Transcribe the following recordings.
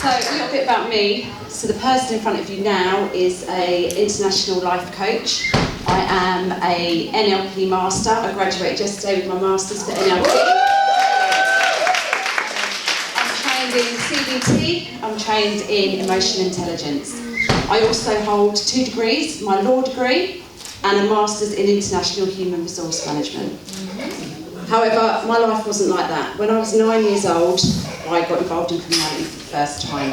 So a little bit about me. So the person in front of you now is an international life coach. I am a NLP master. I graduated yesterday with my masters for NLP. I'm trained in CBT. I'm trained in emotional intelligence. I also hold 2 degrees, my law degree and a master's in international human resource management. However, my life wasn't like that. When I was 9 years old, I got involved in criminality for the first time.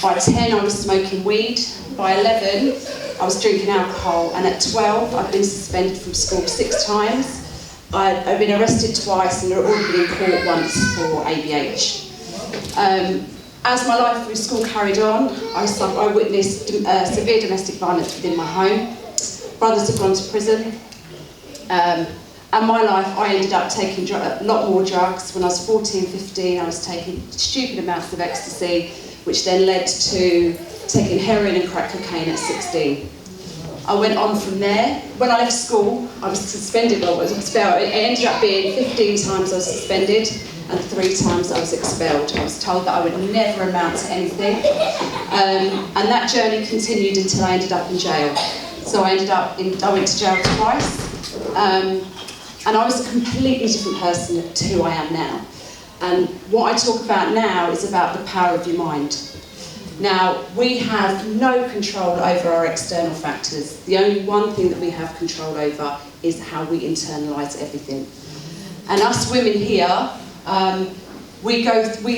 By 10, I was smoking weed. By 11, I was drinking alcohol. And at 12, I'd been suspended from school 6 times. I'd been arrested twice and I'd already been in court once for ABH. As my life through school carried on, I witnessed severe domestic violence within my home. Brothers had gone to prison. And my life, I ended up taking a lot more drugs. When I was 14, 15, I was taking stupid amounts of ecstasy, which then led to taking heroin and crack cocaine at 16. I went on from there. When I left school, I was suspended. It ended up being 15 times I was suspended and 3 times I was expelled. I was told that I would never amount to anything. And that journey continued until I ended up in jail. So I went to jail twice. And I was a completely different person to who I am now. And what I talk about now is about the power of your mind. Now, we have no control over our external factors. The only one thing that we have control over is how we internalise everything. And us women here, we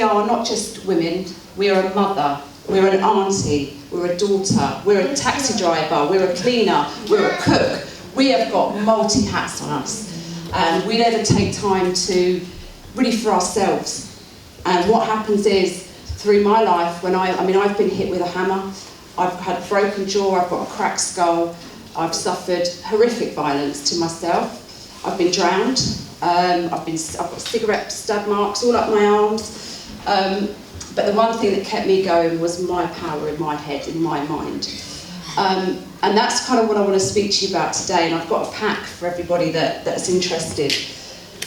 are not just women, we are a mother, we're an auntie, we're a daughter, we're a taxi driver, we're a cleaner, we're a cook. We have got multi-hats on us. And we never take time to really for ourselves. And what happens is, through my life, I've been hit with a hammer, I've had a broken jaw, I've got a cracked skull, I've suffered horrific violence to myself, I've been drowned, I've got cigarette stab marks all up my arms. But the one thing that kept me going was my power in my head, in my mind. And that's kind of what I want to speak to you about today, and I've got a pack for everybody that's interested.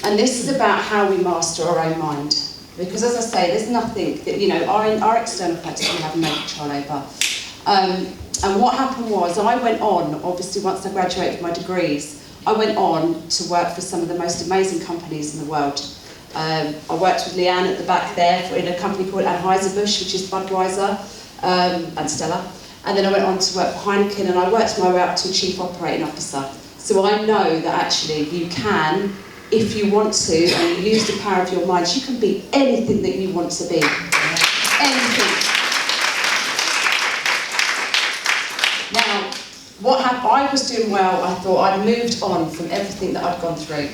And this is about how we master our own mind. Because as I say, there's nothing that, our external factors we have no control over. And what happened was, I went on, obviously once I graduated with my degrees, I went on to work for some of the most amazing companies in the world. I worked with Leanne at the back there in a company called Anheuser-Busch, which is Budweiser, and Stella. And then I went on to work for Heineken, and I worked my way up to a chief operating officer. So I know that actually you can, if you want to, and you use the power of your mind, you can be anything that you want to be. Anything. Now, what happened, I was doing well. I thought I'd moved on from everything that I'd gone through.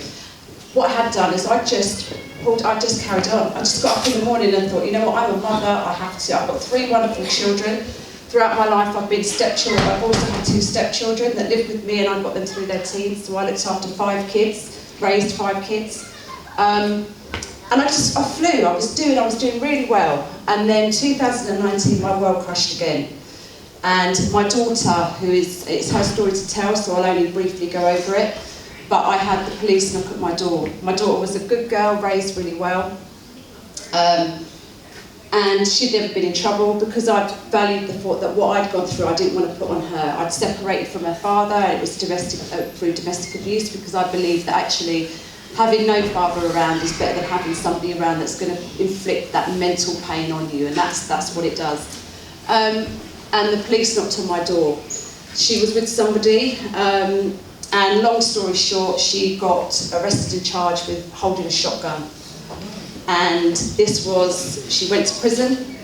What I had done is I just carried on. I just got up in the morning and thought, you know what, I'm a mother, I have to. I've got 3 wonderful children. Throughout my life, I've been stepchildren. I've also had 2 stepchildren that lived with me, and I got them through their teens. So I looked after 5 kids, raised 5 kids, and I flew. I was doing really well. And then 2019, my world crashed again. And my daughter, it's her story to tell, so I'll only briefly go over it. But I had the police knock at my door. My daughter was a good girl, raised really well. And she'd never been in trouble because I'd valued the thought that what I'd gone through I didn't want to put on her. I'd separated from her father, and it was through domestic abuse, because I believe that actually having no father around is better than having somebody around that's going to inflict that mental pain on you, and that's what it does. And the police knocked on my door. She was with somebody, and long story short, she got arrested and charged with holding a shotgun. And she went to prison,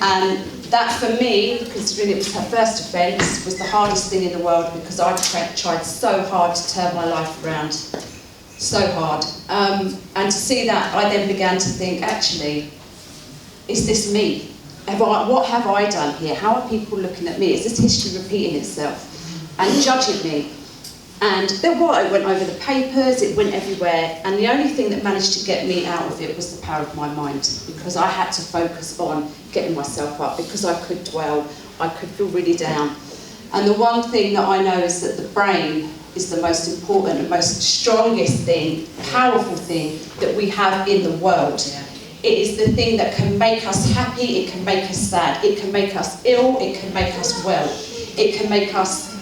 and that for me, considering it was her first offence, was the hardest thing in the world, because I tried so hard to turn my life around, so hard. And to see that, I then began to think, actually, is this me? What have I done here? How are people looking at me? Is this history repeating itself and judging me? And then it went over the papers, it went everywhere, and the only thing that managed to get me out of it was the power of my mind, because I had to focus on getting myself up, because I could dwell, I could feel really down. And the one thing that I know is that the brain is the most important and most strongest thing, powerful thing that we have in the world. It is the thing that can make us happy, it can make us sad, it can make us ill, it can make us well. It can make us,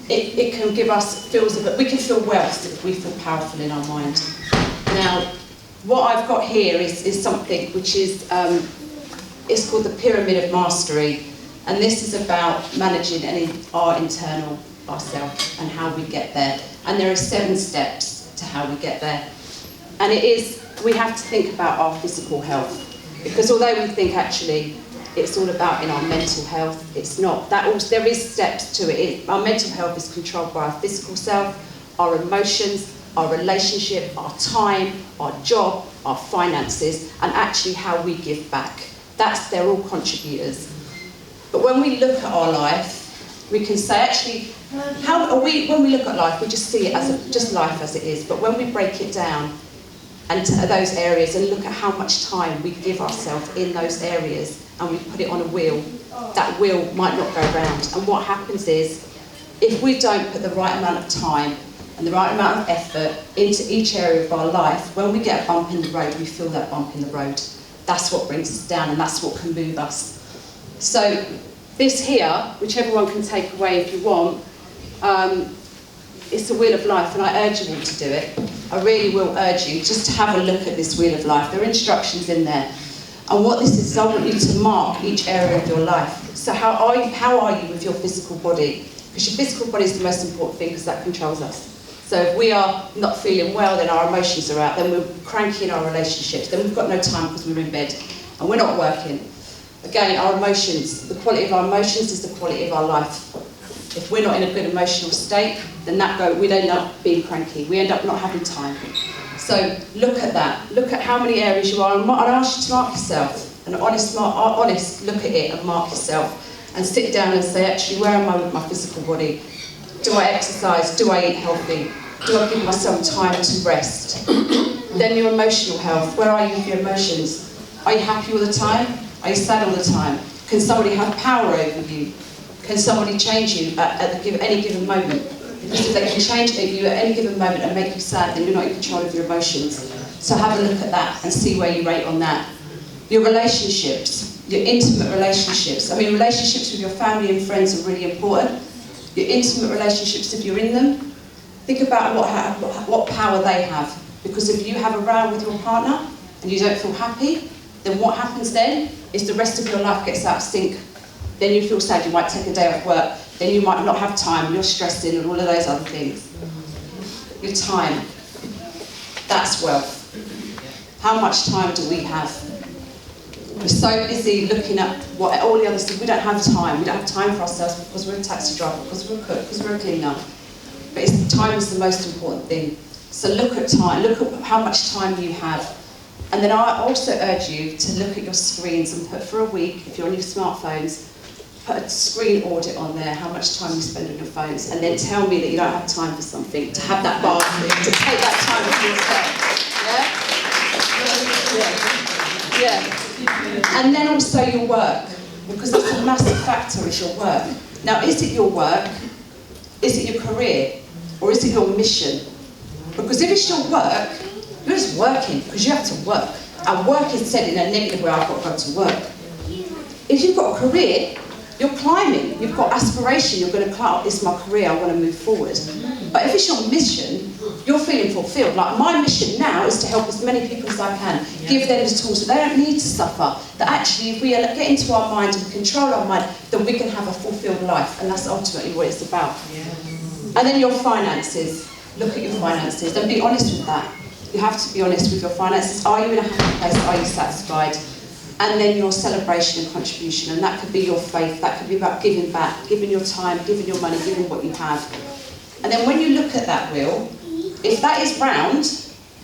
it can give us feels of it. We can feel wealth if we feel powerful in our mind. Now, what I've got here is something which is, it's called the Pyramid of Mastery. And this is about managing our internal ourselves and how we get there. And there are 7 steps to how we get there. And it is, we have to think about our physical health. Because although we think actually it's all about in our mental health, it's not. There is steps to it. Our mental health is controlled by our physical self, our emotions, our relationship, our time, our job, our finances, and actually how we give back. They're all contributors. But when we look at our life, we can say actually, when we look at life, we just see it as just life as it is. But when we break it down and to those areas and look at how much time we give ourselves in those areas and we put it on a wheel, that wheel might not go round. And what happens is, if we don't put the right amount of time and the right amount of effort into each area of our life, when we get a bump in the road, we feel that bump in the road. That's what brings us down and that's what can move us. So this here, which everyone can take away if you want, it's the wheel of life, and I urge you all to do it. I really will urge you just to have a look at this wheel of life. There are instructions in there. And what this is, I want you to mark each area of your life. So how are you with your physical body? Because your physical body is the most important thing because that controls us. So if we are not feeling well, then our emotions are out, then we're cranky in our relationships, then we've got no time because we're in bed and we're not working. Again, our emotions, the quality of our emotions is the quality of our life. If we're not in a good emotional state, then we'd end up being cranky. We end up not having time. So look at that. Look at how many areas you are. And I ask you to mark yourself. An honest look at it and mark yourself. And sit down and say, actually, where am I with my physical body? Do I exercise? Do I eat healthy? Do I give myself time to rest? Then your emotional health. Where are you with your emotions? Are you happy all the time? Are you sad all the time? Can somebody have power over you? Can somebody change you at any given moment? Because if they can change you at any given moment and make you sad, then you're not in control of your emotions. So have a look at that and see where you rate on that. Your relationships, your intimate relationships. I mean, relationships with your family and friends are really important. Your intimate relationships, if you're in them, think about what power they have. Because if you have a row with your partner and you don't feel happy, then what happens then is the rest of your life gets out of sync. Then you feel sad, you might take a day off work, then you might not have time, you're stressing and all of those other things. Your time, that's wealth. How much time do we have? We're so busy looking at all the other stuff. We don't have time. We don't have time for ourselves because we're a taxi driver, because we're a cook, because we're a cleaner. But time is the most important thing. So look at time, look at how much time you have. And then I also urge you to look at your screens and put for a week, if you're on your smartphones, put a screen audit on there, how much time you spend on your phones, and then tell me that you don't have time for something, to have that bar, to take that time for yourself. Yeah? Yeah. And then also your work, because that's a massive factor, is your work. Now, is it your work? Is it your career? Or is it your mission? Because if it's your work, you're just working, because you have to work. And work is said in a negative way, I've got to go to work. If you've got a career, you're climbing, you've got aspiration, you're going to climb, this is my career, I want to move forward. But if it's your mission, you're feeling fulfilled. Like, my mission now is to help as many people as I can, give them the tools so they don't need to suffer. That actually, if we get into our mind and control our mind, then we can have a fulfilled life, and that's ultimately what it's about. And then your finances. Look at your finances, and be honest with that. You have to be honest with your finances. Are you in a happy place? Are you satisfied? And then your celebration and contribution, and that could be your faith, that could be about giving back, giving your time, giving your money, giving what you have. And then when you look at that wheel, if that is round,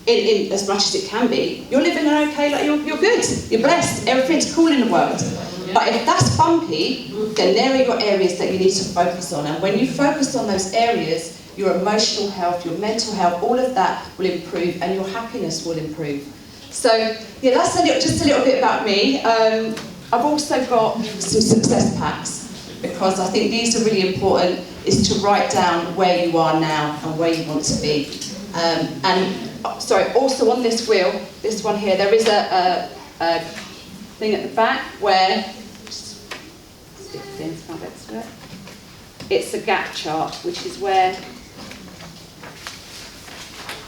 in as much as it can be, you're living an okay life, you're good, you're blessed, everything's cool in the world. But if that's bumpy, then there are your areas that you need to focus on. And when you focus on those areas, your emotional health, your mental health, all of that will improve, and your happiness will improve. So, yeah, that's just a little bit about me. I've also got some success packs, because I think these are really important, is to write down where you are now and where you want to be. Also on this wheel, this one here, there is a thing at the back where it's a gap chart, which is where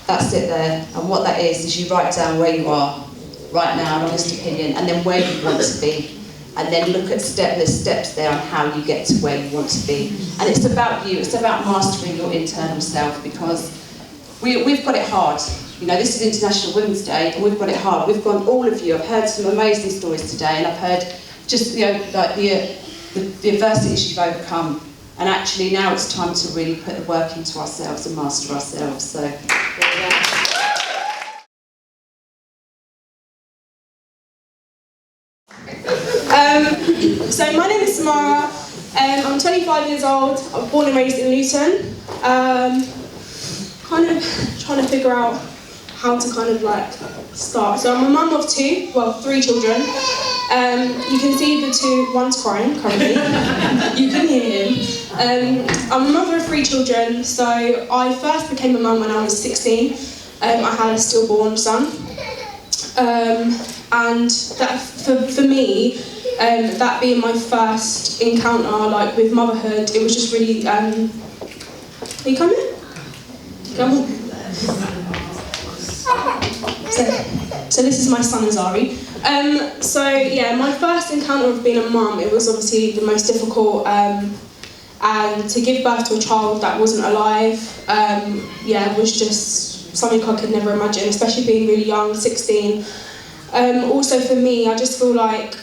that's it there. And what that is you write down where you are right now, an honest opinion, and then where you want to be, and then look at the steps there on how you get to where you want to be. And it's about you. It's about mastering your internal self, because we've got it hard. You know, this is International Women's Day, and we've got it hard. We've gone, all of you. I've heard some amazing stories today, and I've heard just like the adversities you've overcome. And actually, now it's time to really put the work into ourselves and master ourselves. So, there we go. So my name is Samara. I'm 25 years old. I'm born and raised in Luton. Kind of trying to figure out how to kind of like start. So I'm a mum of three children. You can see one's crying currently. You can hear him. I'm a mother of 3 children. So I first became a mum when I was 16. I had a stillborn son. And that for me, that being my first encounter like with motherhood, it was just really. Are you coming? Come on. So this is my son Azari. So yeah, my first encounter of being a mum, it was obviously the most difficult. And to give birth to a child that wasn't alive, it was just something I could never imagine, especially being really young, 16. Also for me, I just feel like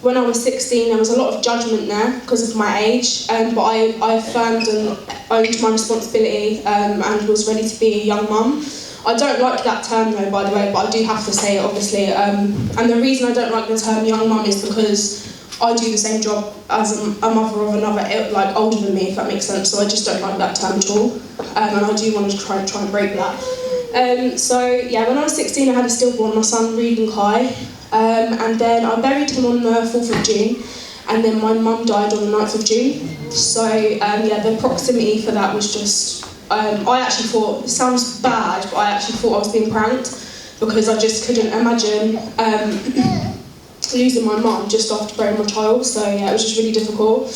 when I was 16, there was a lot of judgment there because of my age, but I affirmed and owned my responsibility and was ready to be a young mum. I don't like that term though, by the way, but I do have to say it, obviously. And the reason I don't like the term young mum is because I do the same job as a mother of another, like older than me, if that makes sense. So I just don't like that term at all, and I do want to try and break that. So yeah, when I was 16, I had a stillborn, my son Reed and Kai, and then I buried him on the 4th of June, and then my mum died on the 9th of June. So yeah, the proximity for that was just, I actually thought, it sounds bad, but I actually thought I was being pranked, because I just couldn't imagine losing my mum just after burying my child. So yeah, it was just really difficult.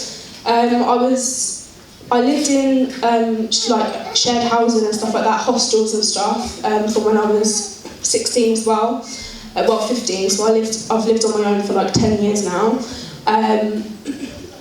I lived in like shared housing and stuff like that, hostels and stuff, from when I was 16 as well. 15. So I've lived on my own for like 10 years now.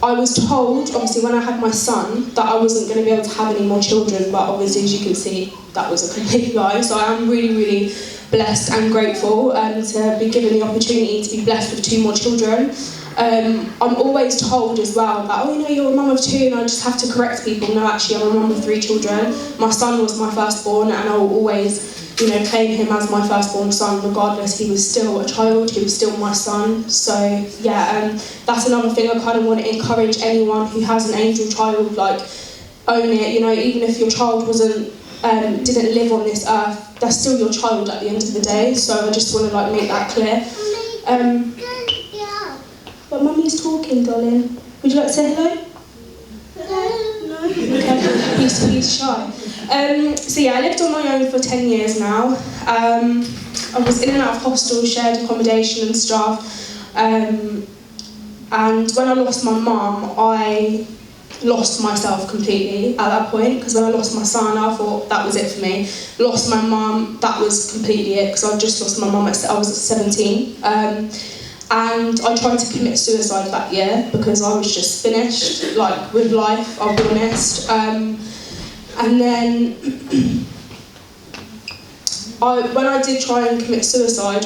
I was told, obviously, when I had my son, that I wasn't going to be able to have any more children, but obviously, as you can see, that was a complete lie. So I am really, really blessed and grateful to be given the opportunity to be blessed with 2 more children. I'm always told as well that, oh, you know, you're a mum of 2, and I just have to correct people. No, actually, I'm a mum of 3 children. My son was my firstborn, and I will always, you know, claim him as my firstborn son, regardless. He was still a child, he was still my son. So yeah, that's another thing I kind of want to encourage anyone who has an angel child, like, own it. You know, even if your child didn't live on this earth, that's still your child at the end of the day. So I just want to like make that clear. But mummy's talking, darling. Would you like to say hello? No? Okay, he's shy. So yeah, I lived on my own for 10 years now. I was in and out of hostels, shared accommodation and stuff. And when I lost my mum, I lost myself completely at that point, because when I lost my son, I thought that was it for me. Lost my mum, that was completely it, because I just lost my mum I was 17. And I tried to commit suicide that year because I was just finished, like, with life, I'll be honest. And then when I did try and commit suicide,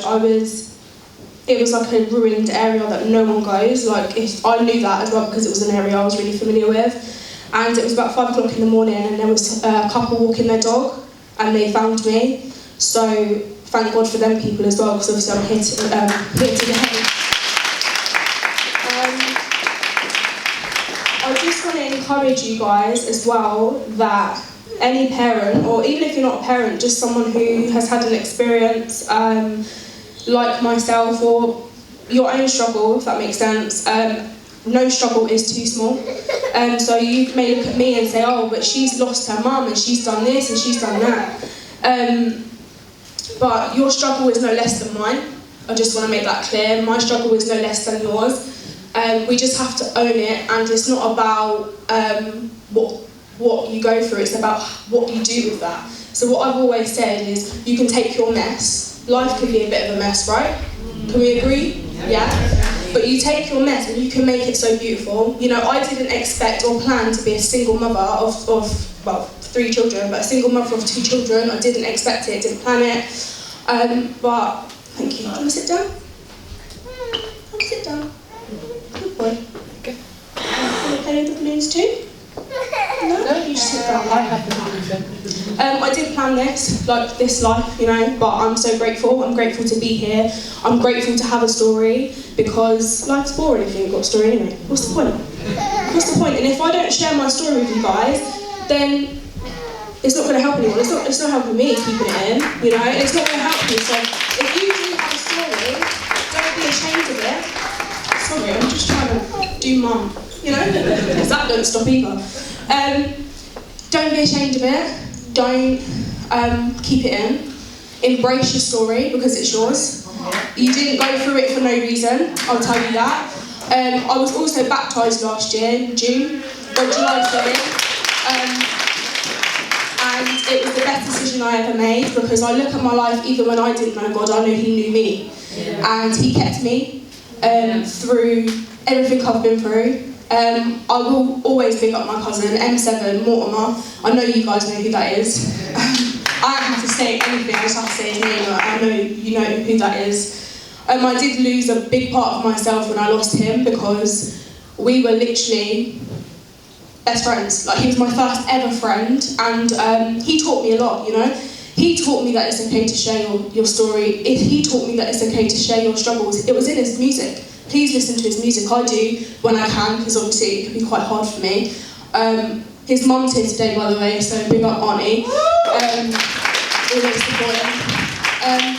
it was like a ruined area that no one goes. Like, I knew that as well because it was an area I was really familiar with. And it was about 5 o'clock in the morning, and there was a couple walking their dog, and they found me. So thank God for them people as well, because obviously I'm here today. I just want to encourage you guys as well that any parent, or even if you're not a parent, just someone who has had an experience like myself, or your own struggle, if that makes sense, no struggle is too small. So you may look at me and say, oh, but she's lost her mum and she's done this and she's done that. But your struggle is no less than mine. I just want to make that clear. My struggle is no less than yours. We just have to own it, and it's not about what you go through, it's about what you do with that. So what I've always said is, you can take your mess. Life can be a bit of a mess, right? Can we agree? Yeah? But you take your mess and you can make it so beautiful. You know, I didn't expect or plan to be a single mother of well, 3 children, but a single mother of 2 children. I didn't expect it, didn't plan it. But, thank you. Do you want to sit down? Come sit down. Good boy. Okay. Want to play with the balloons too? No, you just sit down. I did plan this, like this life, you know, but I'm so grateful. I'm grateful to be here. I'm grateful to have a story, because life's boring if you ain't got a story anyway. What's the point? What's the point? And if I don't share my story with you guys, then it's not going to help anyone. It's not helping me keeping it in, you know. It's not going to help you. So if you do have a story, don't be ashamed of it. Sorry, I'm just trying to do mum, you know, because that don't stop either. Don't be ashamed of it. Don't keep it in. Embrace your story, because it's yours. You didn't go through it for no reason, I'll tell you that. I was also baptised last year in July, sorry. And it was the best decision I ever made, because I look at my life, even when I didn't know God, I know He knew me. And He kept me through everything I've been through. I will always big up my cousin, M7, Mortimer. I know you guys know who that is. I don't have to say anything, I just have to say his name. I know you know who that is. I did lose a big part of myself when I lost him, because we were literally best friends. Like, he was my first ever friend, and he taught me a lot, you know. He taught me that it's okay to share your story. He taught me that it's okay to share your struggles. It was in his music. Please listen to his music. I do when I can, because obviously it can be quite hard for me. His mum's here today, by the way, so big up Auntie. Always supporting.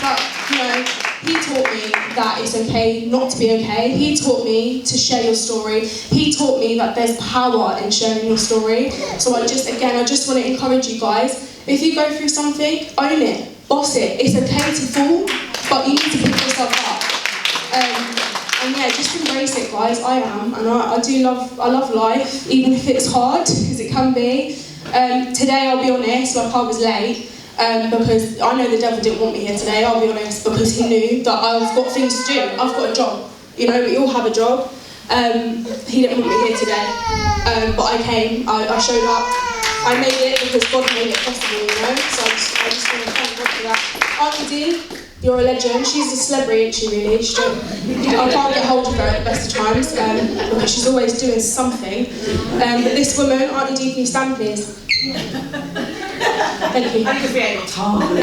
But, you know, he taught me that it's okay not to be okay. He taught me to share your story. He taught me that there's power in sharing your story. So I just want to encourage you guys, if you go through something, own it, boss it. It's okay to fall, but you need to pick yourself up. And yeah, just embrace it, guys. I am, and I love life, even if it's hard, because it can be. Today, I'll be honest, like, I was late, because I know the devil didn't want me here today. I'll be honest, because he knew that I've got things to do. I've got a job. You know, we all have a job. He didn't want me here today, but I came. I showed up. I made it because God made it possible, you know. So I just want to thank God for that. Auntie Dee, you're a legend. She's a celebrity, isn't she, really? I can't get hold of her at the best of times, because she's always doing something. But this woman, Auntie Dee, can you stand, please? Thank you. I could be able to. Can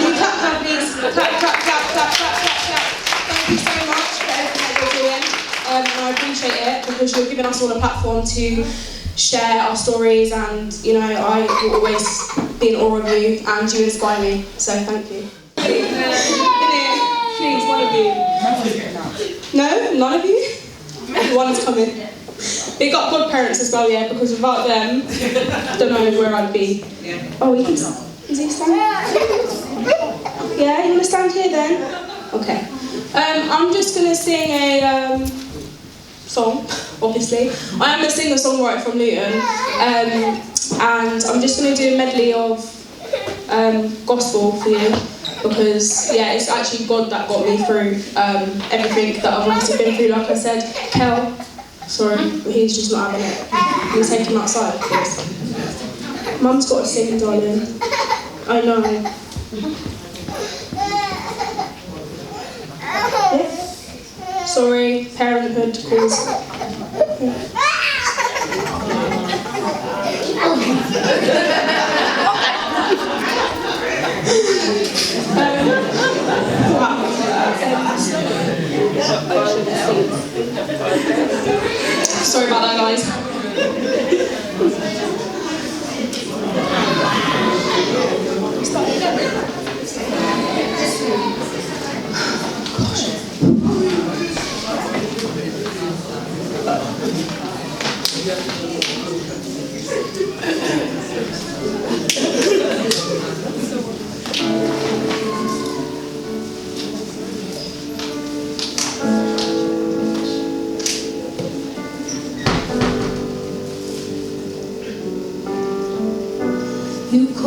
you clap, please? Clap, clap, clap, clap, clap, clap, clap. Thank you so much for everything that you're doing. And I appreciate it, because you're giving us all a platform to share our stories, and, you know, I will always be in awe of you, and you inspire me. So thank you. Please, one of you. No? None of you? One's coming. Big up godparents as well, yeah, because without them, don't know where I'd be. Oh, he can stand. Is he standing? Yeah, you want to stand here then? Okay. I'm just going to sing a song, obviously. I am a singer-songwriter from Luton, and I'm just going to do a medley of gospel for you, because, yeah, it's actually God that got me through everything that I've obviously been through. Like I said, Kel, sorry, but he's just not having it. We'll take him outside, of course. Mum's got to sing, darling. I know. Yeah. Sorry, parenthood calls. Sorry about that, guys.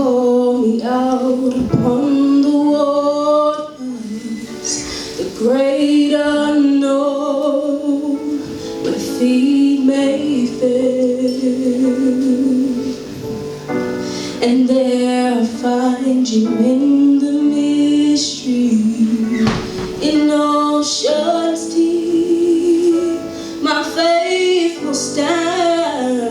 call me out upon the waters, the great unknown, where feet may fail. And there I find you in the mystery, in oceans deep, my faith will stand,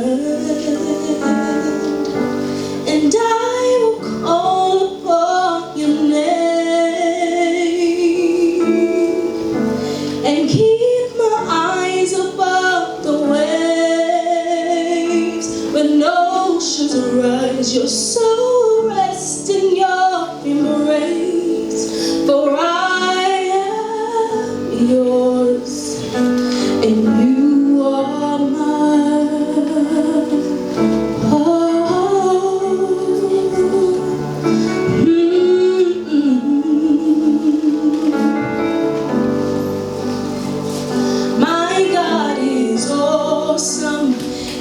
and I will call upon your name, and keep my eyes above the waves. When oceans rise, your soul rests in your embrace, for I am yours, and you are mine. My God is awesome.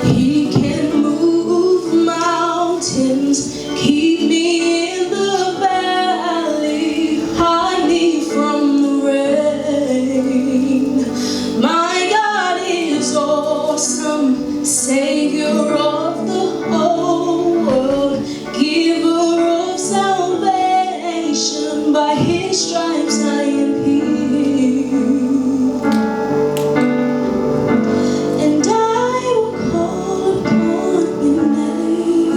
He can move mountains, keep me in the valley, hide me from the rain. My God is awesome, Savior of the whole world, giver of salvation. By His stripes I am healed, and I will call upon your name,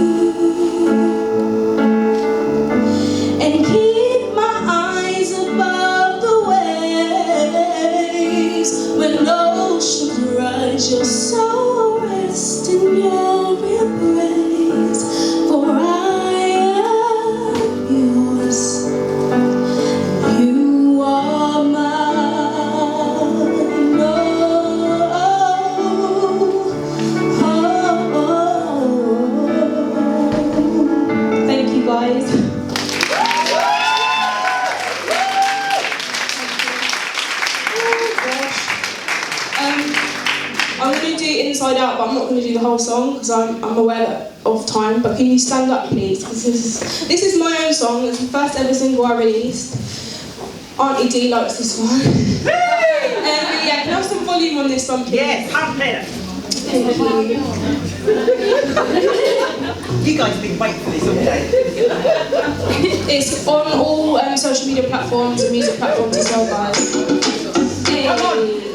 and keep my eyes above the waves. When oceans rise, your soul rests in your embrace, for I am yours, you are mine. Thank you, guys. I'm going to do Inside Out, but I'm not going to do the whole song because I'm aware of time. But can you stand up, please? Because this is my own song. It's the first ever single I released. Auntie Dee likes this one. Yeah, can I have some volume on this one, please? Yes, I'm there. Thank you. You guys have been waiting for this all day. It's on all social media platforms and music platforms as well, guys. Hey. Come on.